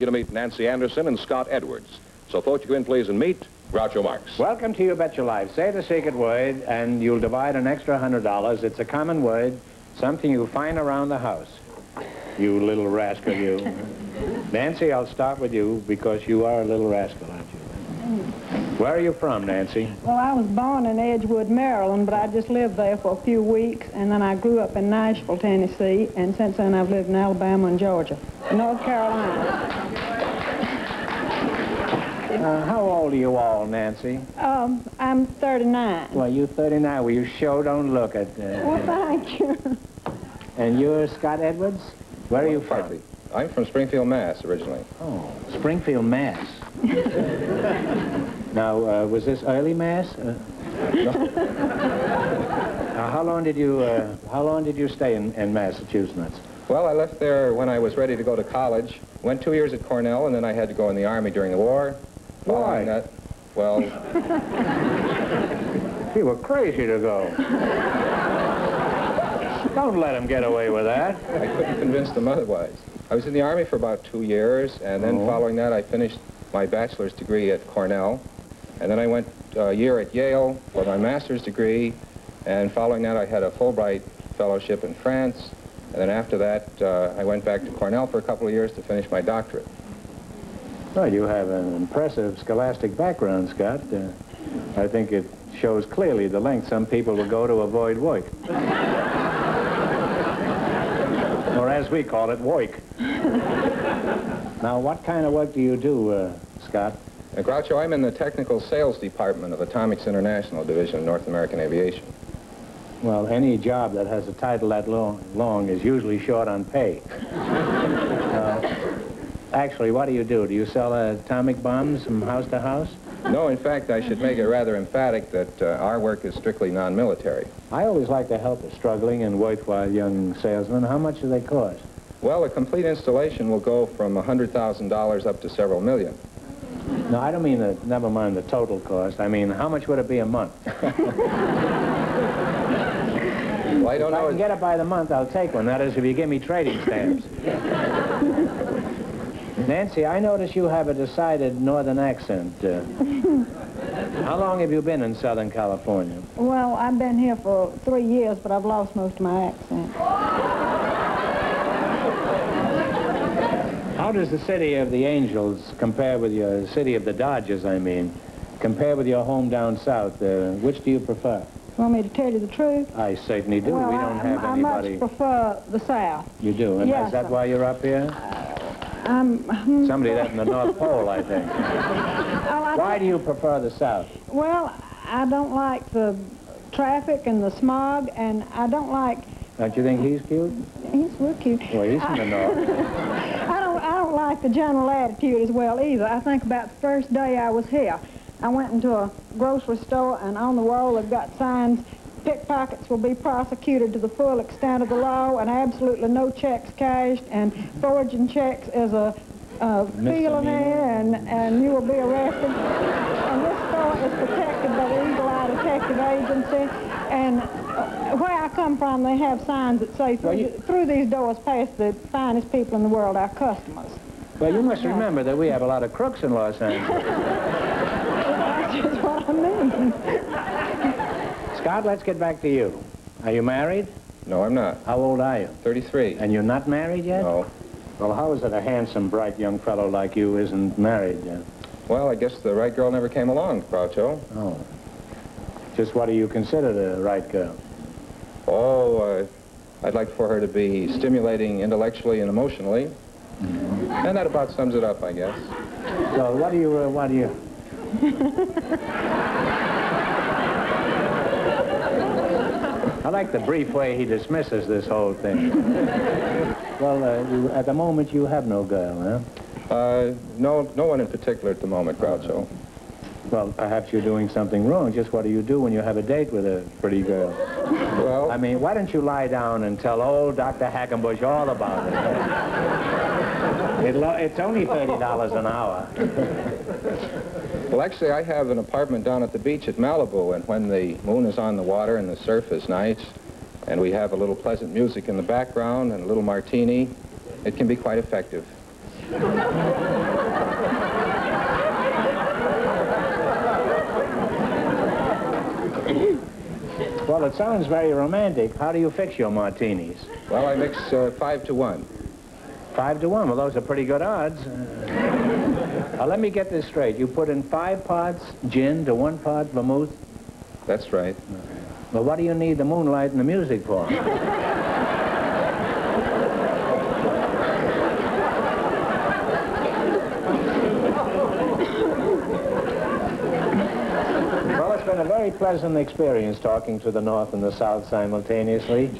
You to meet Nancy Anderson and Scott Edwards. So won't you go in, please, and meet Groucho Marx. Welcome to You Bet Your Life. Say the secret word, and you'll divide an extra $100. It's a common word, something you find around the house. You little rascal, you. Nancy, I'll start with you because you are a little rascal, aren't you? Where are you from, Nancy? Well, I was born in Edgewood, Maryland, but I just lived there for a few weeks, and then I grew up in Nashville, Tennessee, and since then I've lived in Alabama and Georgia, North Carolina. How old are you all, Nancy? I'm 39. Well, you're 39. Well, you sure don't look it. Well, thank you. And you're Scott Edwards? Where are you from? Partly. I'm from Springfield, Mass. originally. Oh, Springfield, Mass. Now, was this early Mass? Now, how long did you stay in Massachusetts? Well, I left there when I was ready to go to college. Went 2 years at Cornell, and then I had to go in the Army during the war. Why? Following that, well... You were crazy to go. Don't let him get away with that. I couldn't convince them otherwise. I was in the Army for about 2 years, and then following that, I finished my bachelor's degree at Cornell. And then I went a year at Yale for my master's degree, and following that, I had a Fulbright fellowship in France. And then after that, I went back to Cornell for a couple of years to finish my doctorate. Well, you have an impressive scholastic background, Scott. I think it shows clearly the length some people will go to avoid work. Or as we call it, work. Now, what kind of work do you do, Scott? Groucho, I'm in the technical sales department of Atomics International Division of North American Aviation. Well, any job that has a title that long is usually short on pay. Actually, what do you do? Do you sell atomic bombs from house to house? No, in fact, I should make it rather emphatic that our work is strictly non-military. I always like to help a struggling and worthwhile young salesman. How much do they cost? Well, a complete installation will go from $100,000 up to several million. No, I don't mean never mind the total cost. I mean, how much would it be a month? Well, I don't know. If I can get it by the month, I'll take one. That is, if you give me trading stamps. Nancy, I notice you have a decided northern accent. How long have you been in Southern California? Well, I've been here for 3 years, but I've lost most of my accent. How does the city of the Angels compare with your city of the Dodgers, I mean, compare with your home down south? Which do you prefer? Want me to tell you the truth? I certainly do. Well, We don't have anybody. I much prefer the South. You do? And Yes, is that why you're up here? Somebody that's in the North Pole, I think. Why do you prefer the South? Well, I don't like the traffic and the smog, and I don't like... Don't you think he's cute? He's real cute. Well, he's in the North. I don't like the general attitude as well either. I think about the first day I was here. I went into a grocery store, and on the wall they've got signs, pickpockets will be prosecuted to the full extent of the law, and absolutely no checks cashed, and forging checks is a felony, and you will be arrested. And this store is protected by the Eagle Eye Detective Agency, and where I come from, they have signs that say, through these doors pass the finest people in the world, our customers. Well, you must remember that we have a lot of crooks in Los Angeles. That's just what I mean. Scott, let's get back to you. Are you married? No, I'm not. How old are you? 33. And you're not married yet? No. Well, how is it a handsome, bright young fellow like you isn't married yet? Well, I guess the right girl never came along, Groucho. Oh. Just what do you consider the right girl? Oh, I'd like for her to be stimulating intellectually and emotionally. And that about sums it up, I guess. So what do you... I like the brief way he dismisses this whole thing. Well, at the moment, you have no girl, huh? No one in particular at the moment, Groucho. Well, perhaps you're doing something wrong. Just what do you do when you have a date with a pretty girl? Well... I mean, why don't you lie down and tell old Dr. Hackenbush all about it? It's only $30 an hour. Well, actually, I have an apartment down at the beach at Malibu, and when the moon is on the water and the surf is nice, and we have a little pleasant music in the background and a little martini, it can be quite effective. Well, it sounds very romantic. How do you fix your martinis? Well, I mix 5 to 1. 5 to 1. Well, those are pretty good odds. Now, let me get this straight. You put in 5 parts gin to 1 part vermouth? That's right. Well, what do you need the moonlight and the music for? Well, it's been a very pleasant experience talking to the North and the South simultaneously.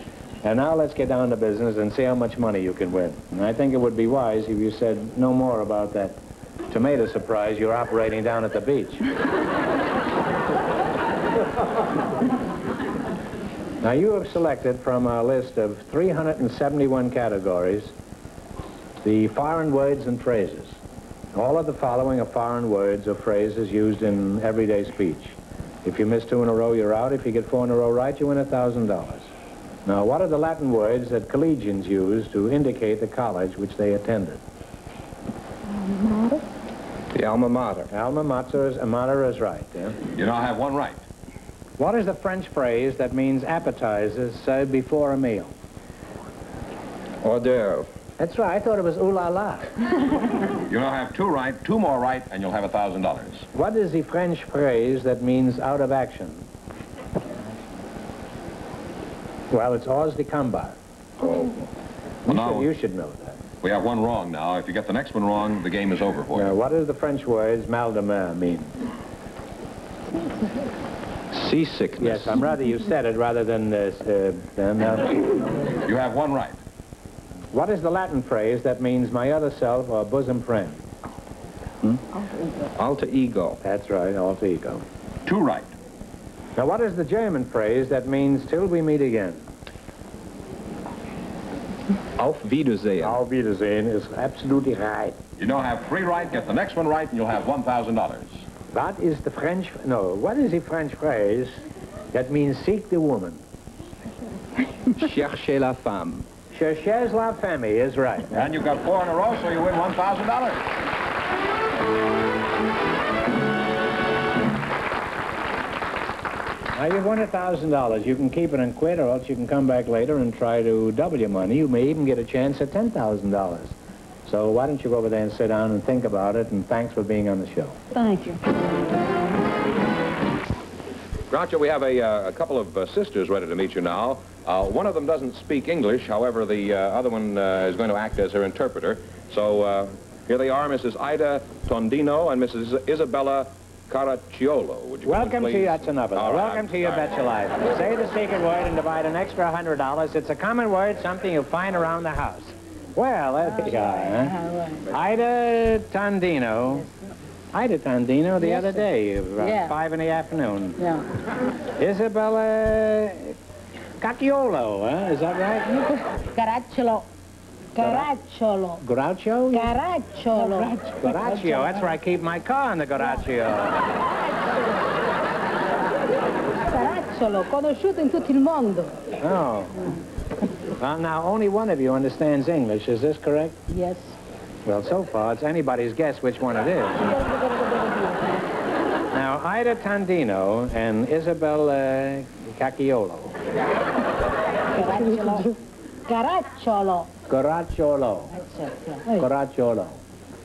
And now let's get down to business and see how much money you can win. And I think it would be wise if you said no more about that tomato surprise you're operating down at the beach. Now, you have selected from a list of 371 categories the foreign words and phrases. All of the following are foreign words or phrases used in everyday speech. If you miss 2 in a row, you're out. If you get 4 in a row right, you win $1,000. Now, what are the Latin words that collegians use to indicate the college which they attended? The alma mater. Alma mater is right, yeah? You now have 1 right. What is the French phrase that means appetizers served before a meal? Hors d'oeuvre. That's right. I thought it was ooh la la. You now have 2 right, 2 more right, and you'll have $1,000. What is the French phrase that means out of action? Well, it's hors de combat. Oh. Well, now, You should know that. we have 1 wrong now. If you get the next one wrong, the game is over for Now, you. what does the French words mal de mer mean? Seasickness. Yes, I'm rather you said it rather than this. You have 1 right. What is the Latin phrase that means my other self or bosom friend? Alter ego. That's right, alter ego. 2 right. Now, what is the German phrase that means till we meet again? Auf Wiedersehen. Auf Wiedersehen is absolutely right. You now have 3 right, get the next one right, and you'll have $1,000. What is the French, no, what is the French phrase that means seek the woman? Cherchez la femme. Cherchez la femme is right. And you've got 4 in a row, so you win $1,000. Now, you've won $1,000. You can keep it and quit, or else you can come back later and try to double your money. You may even get a chance at $10,000. So why don't you go over there and sit down and think about it, and thanks for being on the show. Thank you. Groucho, we have a couple of sisters ready to meet you now. One of them doesn't speak English. However, the other one is going to act as her interpreter. So here they are, Mrs. Ida Tondino and Mrs. Isabella Caracciolo. Would you Welcome please? to you. That's enough of that. All right, Welcome to your sorry. Bet Your Life. Say the secret word and divide an extra $100. It's a common word, something you'll find around the house. Well, there we are, huh? Ida Tondino. Ida Tondino the other day, about 5 in the afternoon. Yeah. Isabella Cacciolo, huh? Is that right? Caracciolo. Caracciolo. Groucho? Caracciolo. Groucho. That's where I keep my car in the Groucho. Caracciolo, conosciuto in tutto il mondo. Oh. Well, now, only one of you understands English. Is this correct? Yes. Well, so far, it's anybody's guess which one it is. Now, Ida Tondino and Isabel Cacciolo. Caracciolo. Caracciolo. Coracciolo. Coracciolo.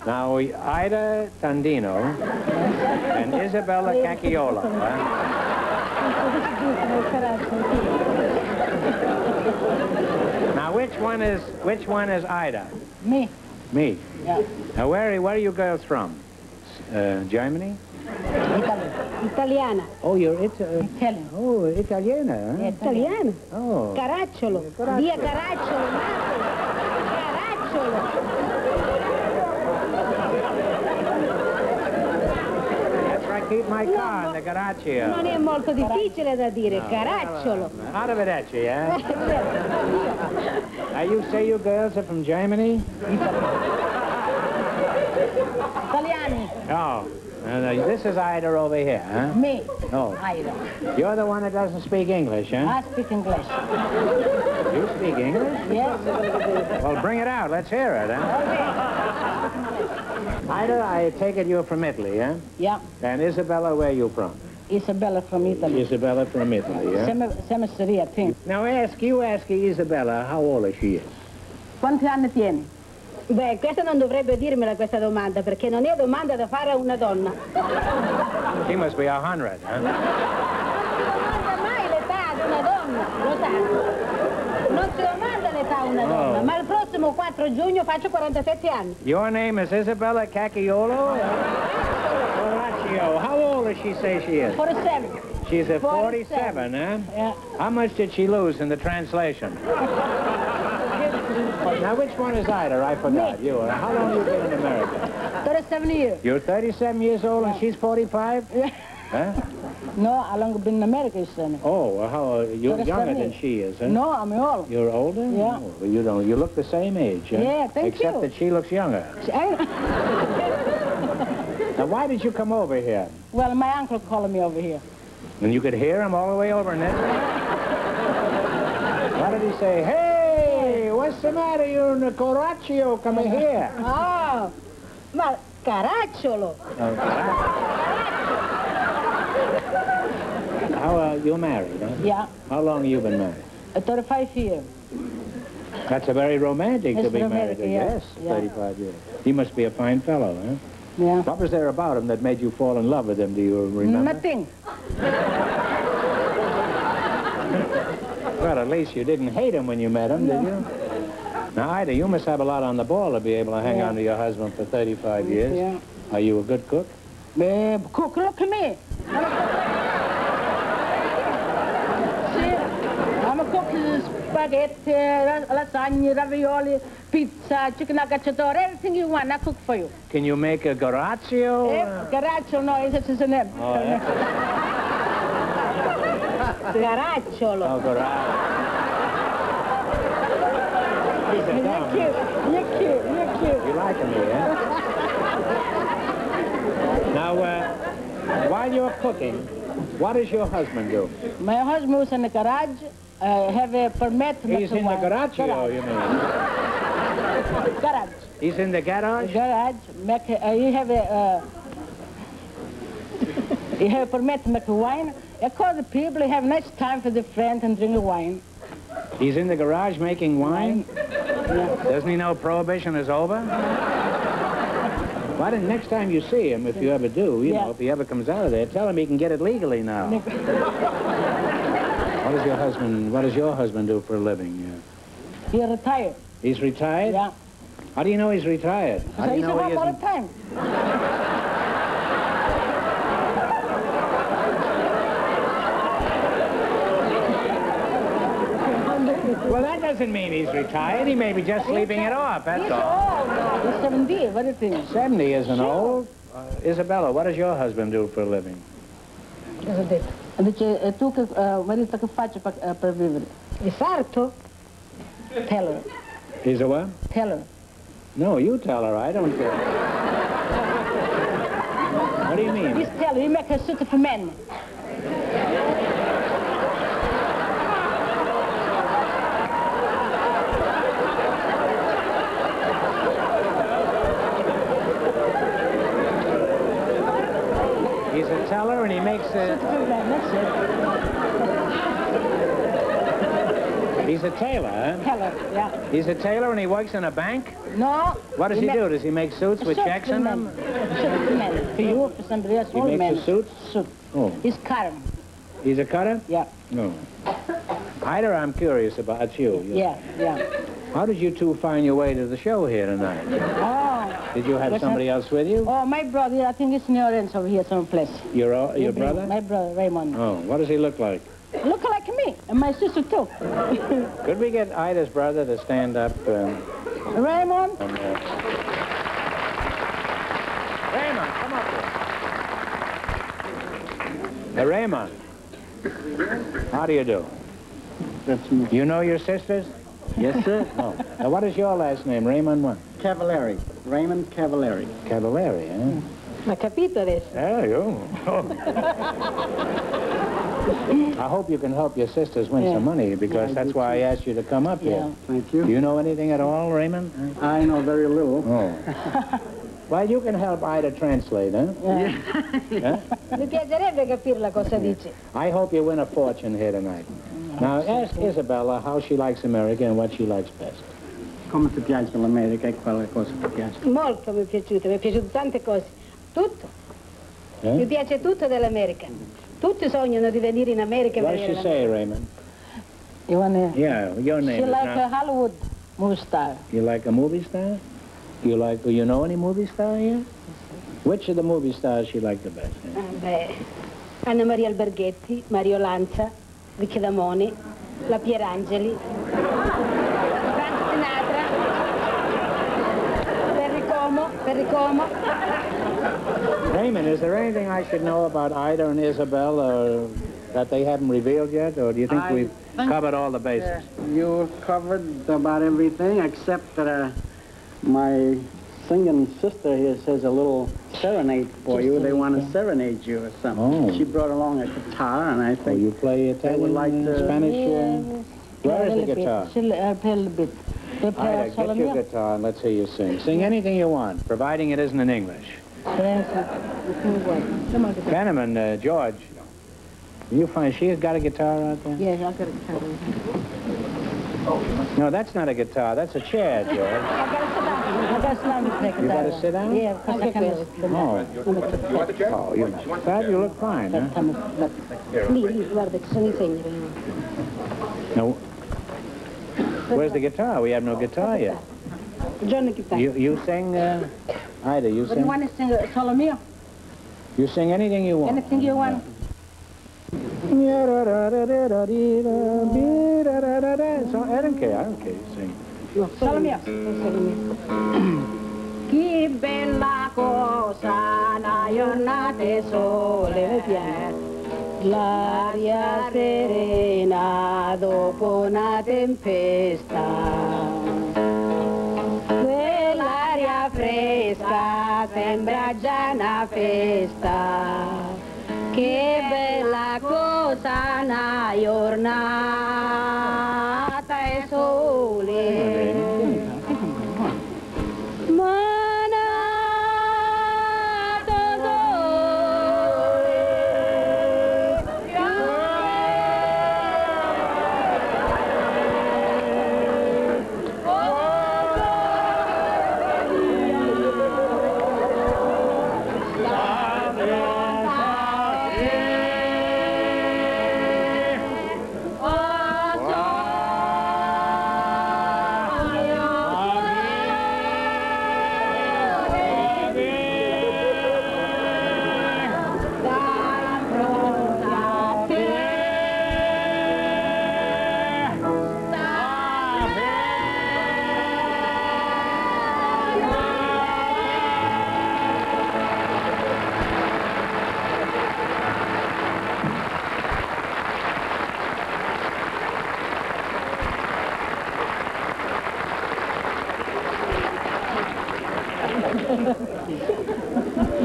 Now, Ida Tondino and Isabella Cacciolo. Now, which one is Ida? Me. Me. Yeah. Now, where are you girls from? Germany? Italiana. Oh, you're Italian. Oh, Italiana, huh? Italiana. Oh. Caracciolo. Via Caracciolo. Napoli. Caracciolo. That's where I keep my car in the Caraccio. Non è molto difficile da dire. Caracciolo. Arrivederci, eh? Now, you say you girls are from Germany? Italiani. Oh. This is Ida over here, huh? Me. Oh. Ida. You're the one that doesn't speak English, huh? I speak English. You speak English? Yes. Well, bring it out. Let's hear it, huh? Ida, I take it you're from Italy, eh? Yeah, And Isabella, where are you from? Isabella from Italy. Isabella from Italy, yeah? Semesteri, I think. Now ask Isabella how old she is. Quanti anni tieni? Beh, questa non dovrebbe dirmela questa domanda, perché non è domanda da fare a una donna. She must be 100, huh? Non domanda mai l'età di una donna, lo sa. Non si domanda l'età a una donna, ma il prossimo 4 giugno faccio 47 anni. Your name is Isabella Cacchiolo? Horatio. How old does she say she is? 47. She's a 47, huh? Yeah. How much did she lose in the translation? Now, which one is Ida? I forgot. Me. You. How long have you been in America? 37 years. You're 37 years old and she's 45? Yeah. Huh? No, how long been in America, you said? Oh, well, how, you're 37 younger than years. she is, huh? No, I'm old. You're older? Yeah. Oh, well, you don't. You look the same age, huh? Yeah, thank Except you. that she looks younger. Now, why did you come over here? Well, my uncle called me over here. And you could hear him all the way over in Italy? What did he say? Hey, what's the matter? You're in the Coraggio. Come here. Oh, ma caracciolo. How, you're married, huh? Yeah, How long have you been married? 35 years. That's a very romantic to It's be romantic, married. yeah. Yes, Yeah. 35 years. He must be a fine fellow, huh? Yeah. What was there about him that made you fall in love with him? Do you remember? Nothing. Well, at least you didn't hate him when you met him, did you? Now, Ida, you must have a lot on the ball to be able to hang Yeah. on to your husband for 35 years. Yeah. Are you a good cook? Cook, look at me. See, I'm a cook spaghetti, lasagna, ravioli, pizza, chicken cacciatore, everything you want, I cook for you. Can you make a Gorazio? Caracciolo, no, it's his name. Oh, yeah. Caracciolo. Oh, Gorazio. You're cute, you're cute, you're cute. You like me, eh? Now, while you're cooking, what does your husband do? My husband was in the garage, have a permit. He's in the Gorazio, you mean? Garage. He's in the garage? Garage, he have a permit to make wine. I call the people, have nice time for the friends and drink wine. He's in the garage making wine? Yeah. Doesn't he know prohibition is over? Why don't next time you see him, if you ever do, you know, if he ever comes out of there, tell him he can get it legally now. What does your husband do for a living? He retired. He's retired? Yeah. How do you know he's retired? How do you He's know he home all isn't? the time. Well, that doesn't mean he's retired. He may be just sleeping it off, that's He's all. old. He's 70. What do you think? 70 isn't old. Isabella, what does your husband do for a living? Dice, tu che marito che faccio per vivere? Di sarto? Teller. He's a what? Teller. No, you tell her. I don't care. What do you mean? He's teller. He makes a suit for men. He's a teller and he makes Suit for men, that's it. He's a tailor, huh? Teller, yeah. He's a tailor and he works in a bank? No. What does he do? Does he make suits with checks in them? Suit for men. For you, for somebody else, He all makes men. the suits? Suit. Oh. He's cutting. He's a cutter? Yeah. No. Ida, I'm curious about you. Yeah, yeah. How did you two find your way to the show here tonight? Oh. Did you have somebody else with you? Oh, my brother, I think it's in Orange over here someplace. Your brother? My brother, Raymond. Oh, what does he look like? Look like me, and my sister too. Could we get Ida's brother to stand up? Raymond? Raymond, come up here. Raymond, how do you do? That's me. You know your sisters? Yes, sir. No. Now, what is your last name? Raymond what? Cavallari. Raymond Cavallari. Cavallari, huh? Ha capito adesso? There you go. I hope you can help your sisters win some money, because that's why I asked you to come up here. Yeah. Thank Do you. you know anything at all, Raymond? I know very little. Oh. Well, you can help Ida translate, huh? Huh? Mi piacerebbe capirla cosa dice. I hope you win a fortune here tonight. Now, ask Isabella how she likes America and what she likes best. Come ti piace l'America e quale cosa ti piace? Molto mi è piaciuto tante cose. Tutto. Mi piace tutto dell'America. Tutti sognano di venire in America e What does vedere she say, Raymond? You wanna... Yeah, your name She is like not... a Hollywood movie star. You like a movie star? You know any movie star here? Which of the movie stars she like the best? Beh, Anna Maria Alberghetti, Mario Lancia, Ricchi Damoni, la Pierangeli, Frank Sinatra, Perry Como. Raymond, is there anything I should know about Ida and Isabel that they haven't revealed yet, or do you think we've covered all the bases? You covered about everything except that my singing sister here says a little serenade for you. They want to serenade you or something. Oh. She brought along a guitar, and I Oh, think you play Italian, would like to- Spanish? Where is the guitar? She'll play a little bit. They play Ida, Sole get your Mio. guitar and let's hear you sing. Sing anything you want, providing it isn't in English. Benjamin, George, you find she has got a guitar out there? Yes, I've got a guitar. No, that's not a guitar. That's a chair, George. I've got to sit down to play guitar. You got to sit down? Yeah, because I can't. Oh, you're fat. You look fine, huh? Lì, guarda, ci sono i segni. No. Where's the guitar? We have no guitar yet. Johnny Guitar. You sing, Ida, you But you sing? want to sing Sole Mio? You sing anything you want. Anything you want? So, I don't care. You sing. Sole Mio. Che bella cosa, una giornata e sole piena, l'aria serena dopo una tempesta. Quell'aria fresca sembra già una festa. Che bella cosa, una giornata e sole.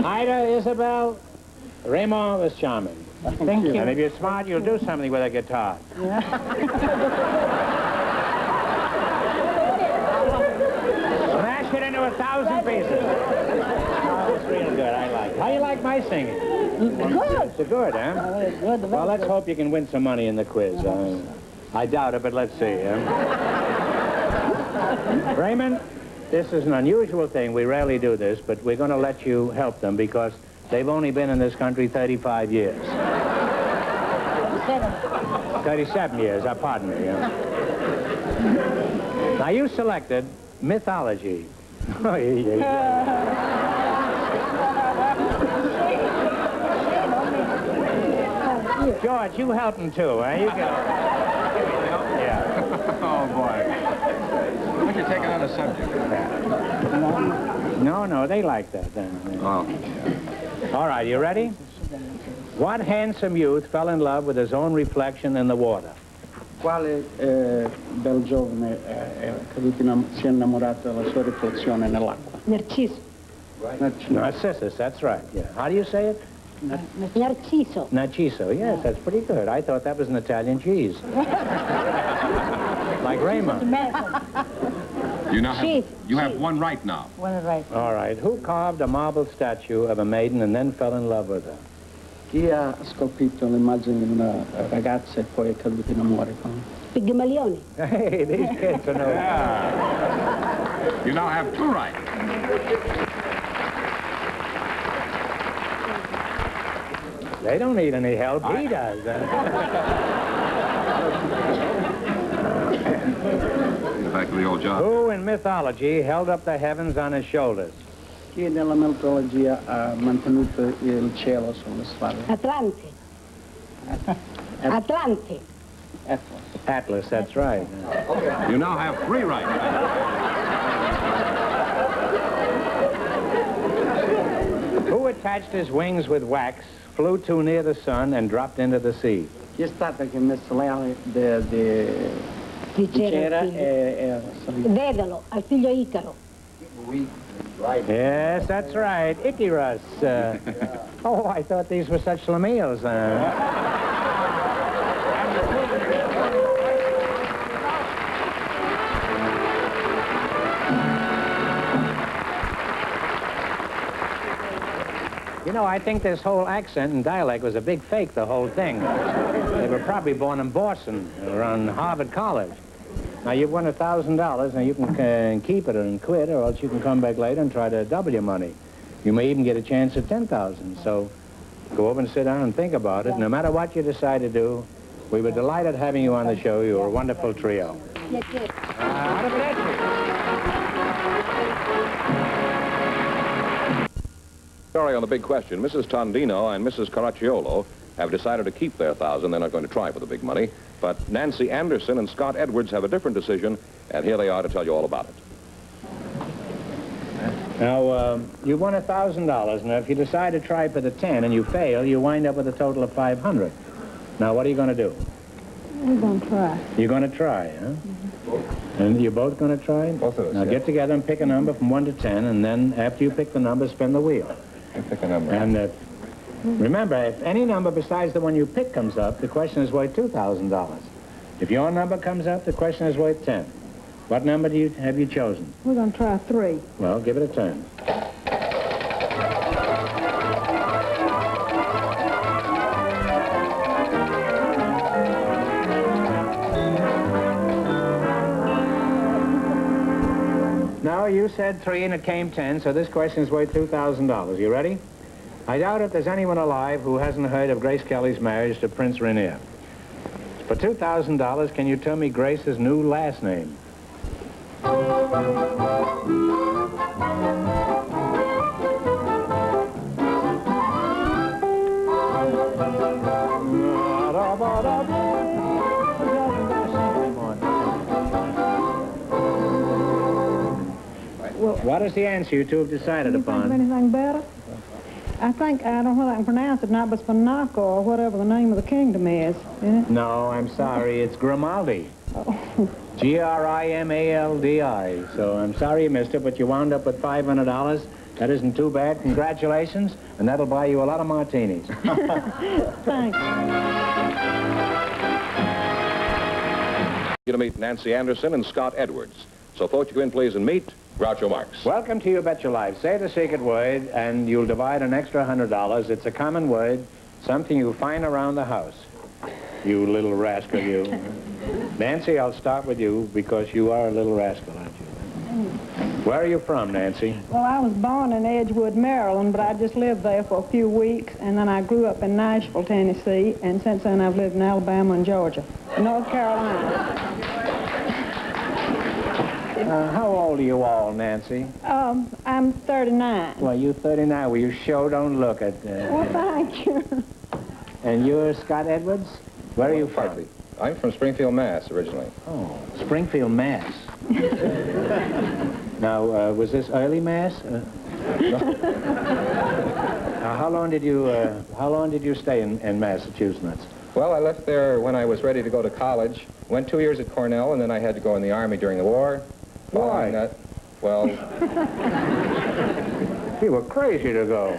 Ida, Isabel, Raymond was charming. Thank you. And if you're smart, you'll do something with a guitar. Smash it into 1,000 pieces. Oh, it's real good. I like it. How do you like my singing? Good. It's good, huh? Good. Well, let's hope you can win some money in the quiz. I doubt it, but let's see. Raymond, this is an unusual thing. We rarely do this, but we're going to let you help them because they've only been in this country 35 years. 37 years, pardon me. Now, you selected mythology. George, you help him too, eh? You get Yeah. Oh, boy. Why don't you take another subject? No, they like that then. Oh. All right, you ready? What handsome youth fell in love with his own reflection in the water? Quale bel giovane si è innamorato della sua riflessione nell'acqua? Narciso. Narcissus, that's right. Yeah. How do you say it? Narciso. Narciso, yes, that's pretty good. I thought that was an Italian cheese. Like Raymond. You now have, Chief, you have chief. one right now. One right. All right. Who carved a marble statue of a maiden and then fell in love with her? Chi ha scolpito l'immagine di una ragazza e poi è caduto in amore con? Pigmalioni. Hey, these kids are no... You now have two right. They don't need any help. He does. Back to the old job. Who in mythology held up the heavens on his shoulders? Chi nella mitologia ha mantenuto il cielo sulle spalle? Atlante. Atlante. Atlas, that's right. You now have three right. Who attached his wings with wax, flew too near the sun, and dropped into the sea? Chi è stato che ha messo l'ale di cera e salito? Dedalo, al figlio Icaro. Yes, that's right. Icarus. Oh, I thought these were such Lamilles. You know, I think this whole accent and dialect was a big fake, the whole thing. They were probably born in Boston, around Harvard College. Now, you've won $1,000. Now, you can keep it and quit, or else you can come back later and try to double your money. You may even get a chance at $10,000. So go over and sit down and think about it. No matter what you decide to do, we were delighted having you on the show. You were a wonderful trio. Sorry on the big question. Mrs. Tondino and Mrs. Caracciolo have decided to keep their $1,000. They're not going to try for the big money. But Nancy Anderson and Scott Edwards have a different decision, and here they are to tell you all about it. Now, you won $1,000. Now, if you decide to try for the 10 and you fail, you wind up with a total of $500. Now, what are you going to do? We're going to try. You're going to try, huh? Mm-hmm. And you're both going to try? Both of us, Now, yeah. get together and pick a number from 1 to 10, and then after you pick the number, spin the wheel. I pick a number. And remember, if any number besides the one you pick comes up, the question is worth $2,000. If your number comes up, the question is worth 10. What number have you chosen? We're going to try 3. Well, give it a turn. No, you said 3 and it came 10, so this question is worth $2,000. You ready? I doubt if there's anyone alive who hasn't heard of Grace Kelly's marriage to Prince Rainier. For $2,000, can you tell me Grace's new last name? What is the answer you two have decided Do you think upon? of anything better? I think, I don't know how I can pronounce it, not but Spinaco or whatever the name of the kingdom is, isn't it? No, I'm sorry. It's Grimaldi. Oh. G-R-I-M-A-L-D-I. So I'm sorry you missed it, but you wound up with $500. That isn't too bad. Congratulations. And that'll buy you a lot of martinis. Thanks. You're going to meet Nancy Anderson and Scott Edwards. So, folks, you go in, please, and meet Groucho Marx. Welcome to You Bet Your Life. Say the secret word, and you'll divide an extra $100. It's a common word, something you find around the house. You little rascal, you. Nancy, I'll start with you because you are a little rascal, aren't you? Where are you from, Nancy? Well, I was born in Edgewood, Maryland, but I just lived there for a few weeks, and then I grew up in Nashville, Tennessee, and since then I've lived in Alabama and Georgia, North Carolina. How old are you all, Nancy? I'm 39. Well, you're 39. Well, you sure don't look it. Well, thank you. And you're Scott Edwards? Where are you from? Partly. I'm from Springfield, Mass, originally. Oh, Springfield, Mass. Now, was this early Mass? Now, how long did you stay in Massachusetts? Well, I left there when I was ready to go to college. Went 2 years at Cornell, and then I had to go in the Army during the war. Why? Following that, well, You were crazy to go.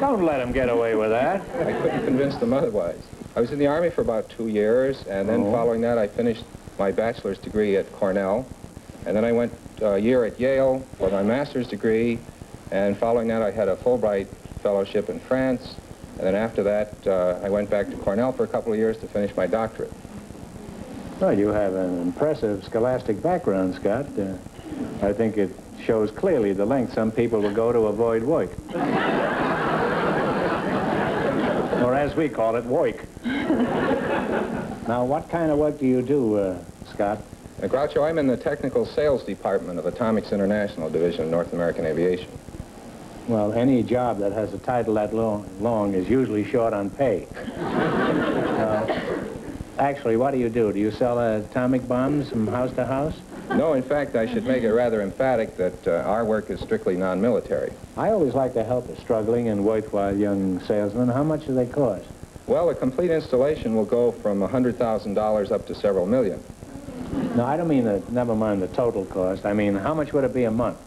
Don't let him get away with that. I couldn't convince them otherwise. I was in the Army for about 2 years, and then following that, I finished my bachelor's degree at Cornell, and then I went a year at Yale for my master's degree, and following that I had a Fulbright fellowship in France, and then after that I went back to Cornell for a couple of years to finish my doctorate. Well, you have an impressive scholastic background, Scott. I think it shows clearly the length some people will go to avoid work. Or as we call it, work. Now, what kind of work do you do, Scott? Groucho, I'm in the technical sales department of Atomics International Division of North American Aviation. Well, any job that has a title that long is usually short on pay. Actually, what do? Do you sell atomic bombs from house to house? No, in fact, I should make it rather emphatic that our work is strictly non-military. I always like to help a struggling and worthwhile young salesman. How much do they cost? Well, a complete installation will go from $100,000 up to several million. No, I don't mean never mind the total cost. I mean, how much would it be a month?